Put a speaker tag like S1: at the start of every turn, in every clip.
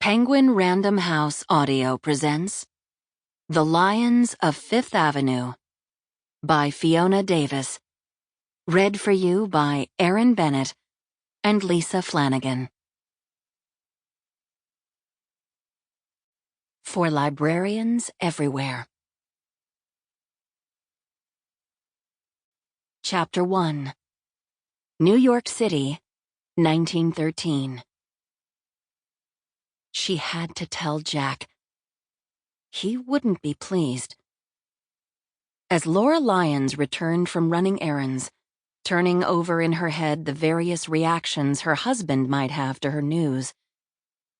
S1: Penguin Random House Audio presents The Lions of Fifth Avenue by Fiona Davis. Read for you by Erin Bennett and Lisa Flanagan. For librarians everywhere. Chapter 1. New York City, 1913. She had to tell Jack. He wouldn't be pleased. As Laura Lyons returned from running errands, turning over in her head the various reactions her husband might have to her news,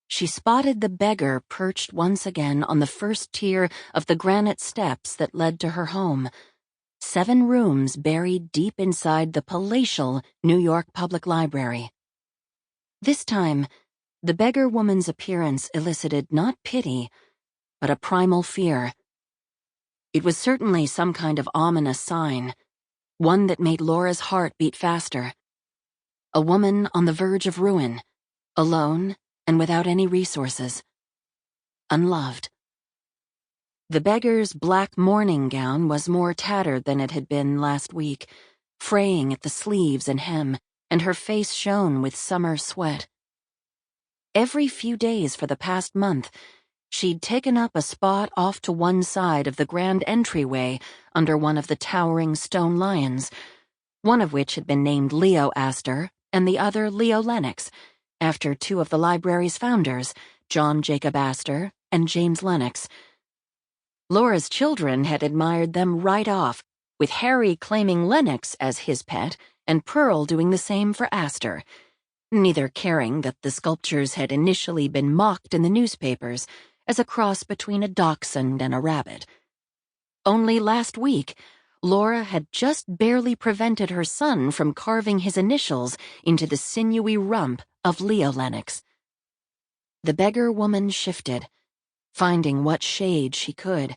S1: she spotted the beggar perched once again on the first tier of the granite steps that led to her home, 7 rooms buried deep inside the palatial New York Public Library. This time, the beggar woman's appearance elicited not pity, but a primal fear. It was certainly some kind of ominous sign, one that made Laura's heart beat faster. A woman on the verge of ruin, alone and without any resources. Unloved. The beggar's black mourning gown was more tattered than it had been last week, fraying at the sleeves and hem, and her face shone with summer sweat. Every few days for the past month, she'd taken up a spot off to one side of the grand entryway under one of the towering stone lions, one of which had been named Leo Astor and the other Leo Lennox, after 2 of the library's founders, John Jacob Astor and James Lennox. Laura's children had admired them right off, with Harry claiming Lennox as his pet and Pearl doing the same for Astor, neither caring that the sculptures had initially been mocked in the newspapers as a cross between a dachshund and a rabbit. Only last week, Laura had just barely prevented her son from carving his initials into the sinewy rump of Leo Lennox. The beggar woman shifted, finding what shade she could.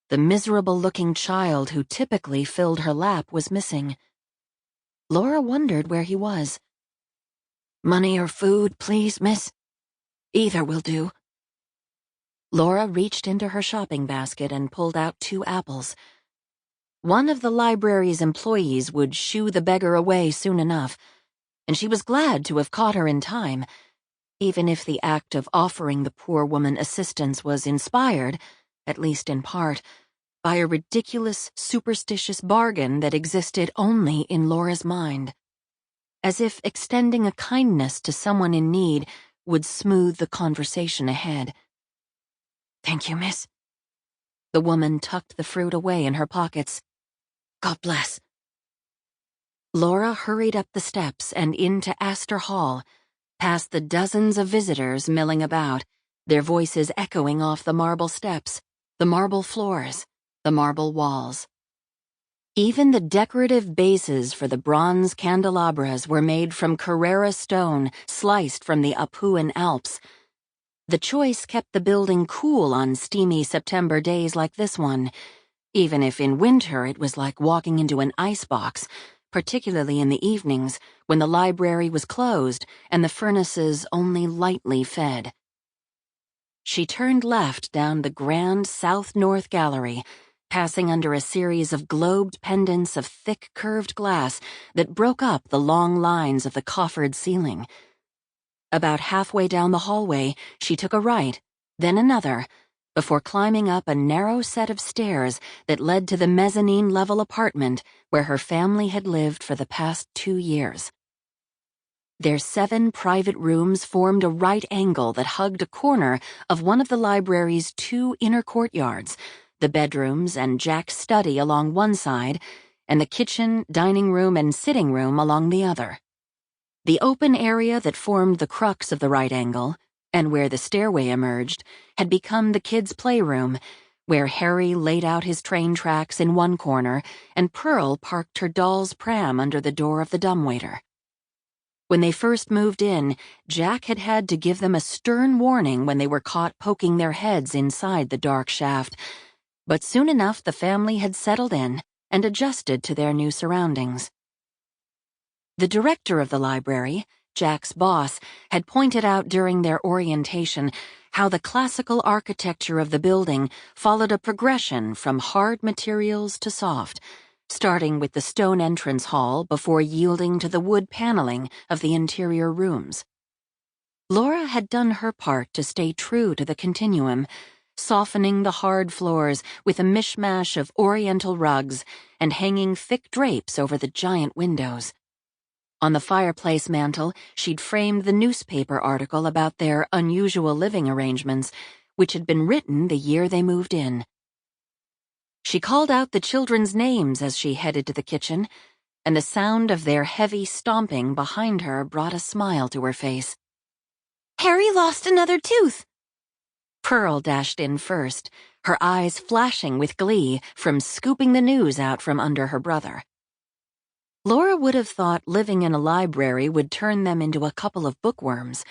S1: The miserable-looking child who typically filled her lap was missing. Laura wondered where he was. "Money or food, please, miss? Either will do." Laura reached into her shopping basket and pulled out 2 apples. One of the library's employees would shoo the beggar away soon enough, and she was glad to have caught her in time, even if the act of offering the poor woman assistance was inspired, at least in part, by a ridiculous, superstitious bargain that existed only in Laura's mind. As if extending a kindness to someone in need would smooth the conversation ahead. "Thank you, miss." The woman tucked the fruit away in her pockets. "God bless." Laura hurried up the steps and into Astor Hall, past the dozens of visitors milling about, their voices echoing off the marble steps, the marble floors, the marble walls. Even the decorative bases for the bronze candelabras were made from Carrara stone sliced from the Apuan Alps. The choice kept the building cool on steamy September days like this one, even if in winter it was like walking into an icebox, particularly in the evenings when the library was closed and the furnaces only lightly fed. She turned left down the grand south-north gallery, passing under a series of globed pendants of thick curved glass that broke up the long lines of the coffered ceiling. About halfway down the hallway, she took a right, then another, before climbing up a narrow set of stairs that led to the mezzanine-level apartment where her family had lived for the past 2 years. Their 7 private rooms formed a right angle that hugged a corner of one of the library's 2 inner courtyards, the bedrooms and Jack's study along one side, and the kitchen, dining room, and sitting room along the other. The open area that formed the crux of the right angle, and where the stairway emerged, had become the kids' playroom, where Harry laid out his train tracks in one corner and Pearl parked her doll's pram under the door of the dumbwaiter. When they first moved in, Jack had had to give them a stern warning when they were caught poking their heads inside the dark shaft, but soon enough the family had settled in and adjusted to their new surroundings. The director of the library, Jack's boss, had pointed out during their orientation how the classical architecture of the building followed a progression from hard materials to soft, starting with the stone entrance hall before yielding to the wood paneling of the interior rooms. Laura had done her part to stay true to the continuum, softening the hard floors with a mishmash of oriental rugs and hanging thick drapes over the giant windows. On the fireplace mantel, she'd framed the newspaper article about their unusual living arrangements, which had been written the year they moved in. She called out the children's names as she headed to the kitchen, and the sound of their heavy stomping behind her brought a smile to her face. "Harry lost another tooth!" Pearl dashed in first, her eyes flashing with glee from scooping the news out from under her brother. Laura would have thought living in a library would turn them into a couple of bookworms,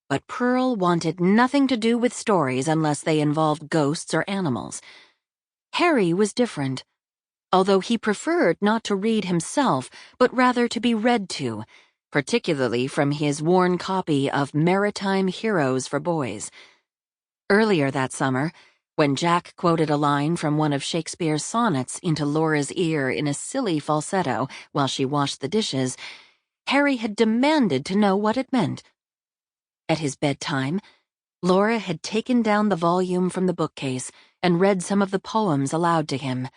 S1: but Pearl wanted nothing to do with stories unless they involved ghosts or animals. Harry was different, although he preferred not to read himself, but rather to be read to, particularly from his worn copy of Maritime Heroes for Boys. Earlier that summer, when Jack quoted a line from one of Shakespeare's sonnets into Laura's ear in a silly falsetto while she washed the dishes, Harry had demanded to know what it meant. At his bedtime, Laura had taken down the volume from the bookcase and read some of the poems aloud to him.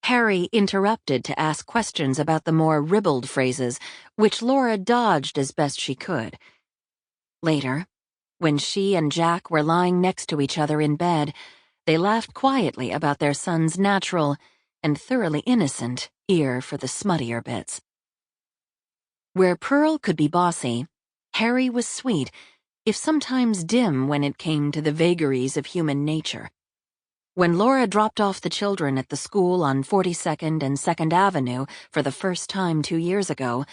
S1: Harry interrupted to ask questions about the more ribald phrases, which Laura dodged as best she could. Later, when she and Jack were lying next to each other in bed, they laughed quietly about their son's natural, and thoroughly innocent, ear for the smuttier bits. Where Pearl could be bossy, Harry was sweet, if sometimes dim when it came to the vagaries of human nature. When Laura dropped off the children at the school on 42nd and 2nd Avenue for the first time 2 years ago,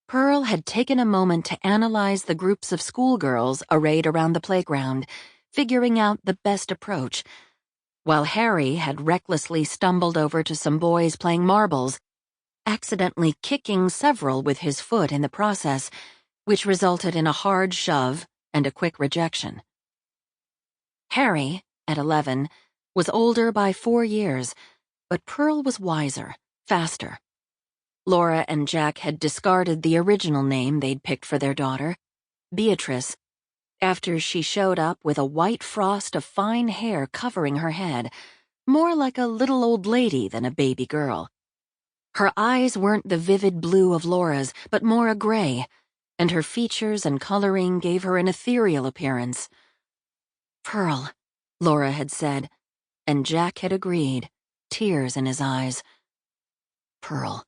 S1: Pearl had taken a moment to analyze the groups of schoolgirls arrayed around the playground, figuring out the best approach, while Harry had recklessly stumbled over to some boys playing marbles, accidentally kicking several with his foot in the process, which resulted in a hard shove and a quick rejection. Harry, at 11, was older by 4 years, but Pearl was wiser, faster. Laura and Jack had discarded the original name they'd picked for their daughter, Beatrice, after she showed up with a white frost of fine hair covering her head, more like a little old lady than a baby girl. Her eyes weren't the vivid blue of Laura's, but more a gray, and her features and coloring gave her an ethereal appearance. "Pearl," Laura had said, and Jack had agreed, tears in his eyes. Pearl.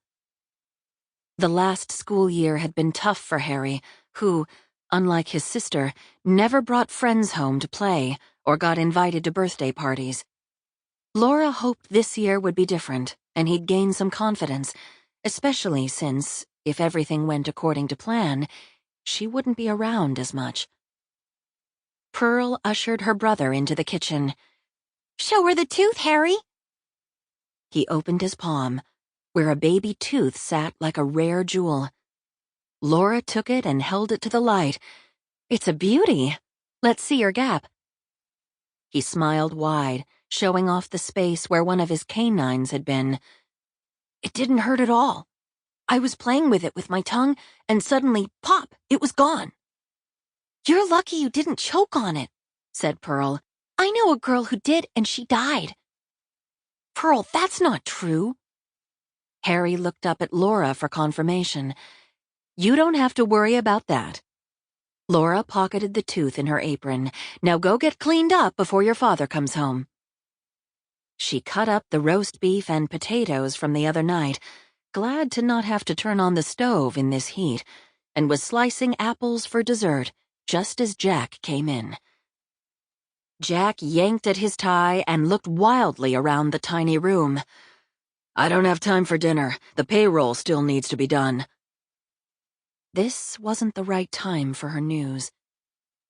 S1: The last school year had been tough for Harry, who, unlike his sister, never brought friends home to play or got invited to birthday parties. Laura hoped this year would be different, and he'd gain some confidence, especially since, if everything went according to plan, she wouldn't be around as much. Pearl ushered her brother into the kitchen. "Show her the tooth, Harry." He opened his palm, where a baby tooth sat like a rare jewel. Laura took it and held it to the light. "It's a beauty. Let's see your gap." He smiled wide, showing off the space where one of his canines had been. "It didn't hurt at all. I was playing with it with my tongue, and suddenly, pop, it was gone." "You're lucky you didn't choke on it," said Pearl. "I know a girl who did, and she died." "Pearl, that's not true." Harry looked up at Laura for confirmation. "You don't have to worry about that." Laura pocketed the tooth in her apron. "Now go get cleaned up before your father comes home." She cut up the roast beef and potatoes from the other night, glad to not have to turn on the stove in this heat, and was slicing apples for dessert just as Jack came in. Jack yanked at his tie and looked wildly around the tiny room. "I don't have time for dinner. The payroll still needs to be done." This wasn't the right time for her news.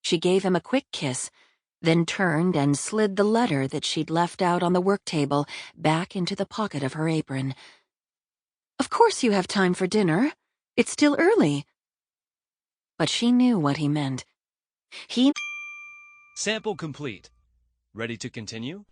S1: She gave him a quick kiss, then turned and slid the letter that she'd left out on the work table back into the pocket of her apron. "Of course you have time for dinner. It's still early." but she knew what he meant.
S2: Sample complete. Ready to continue?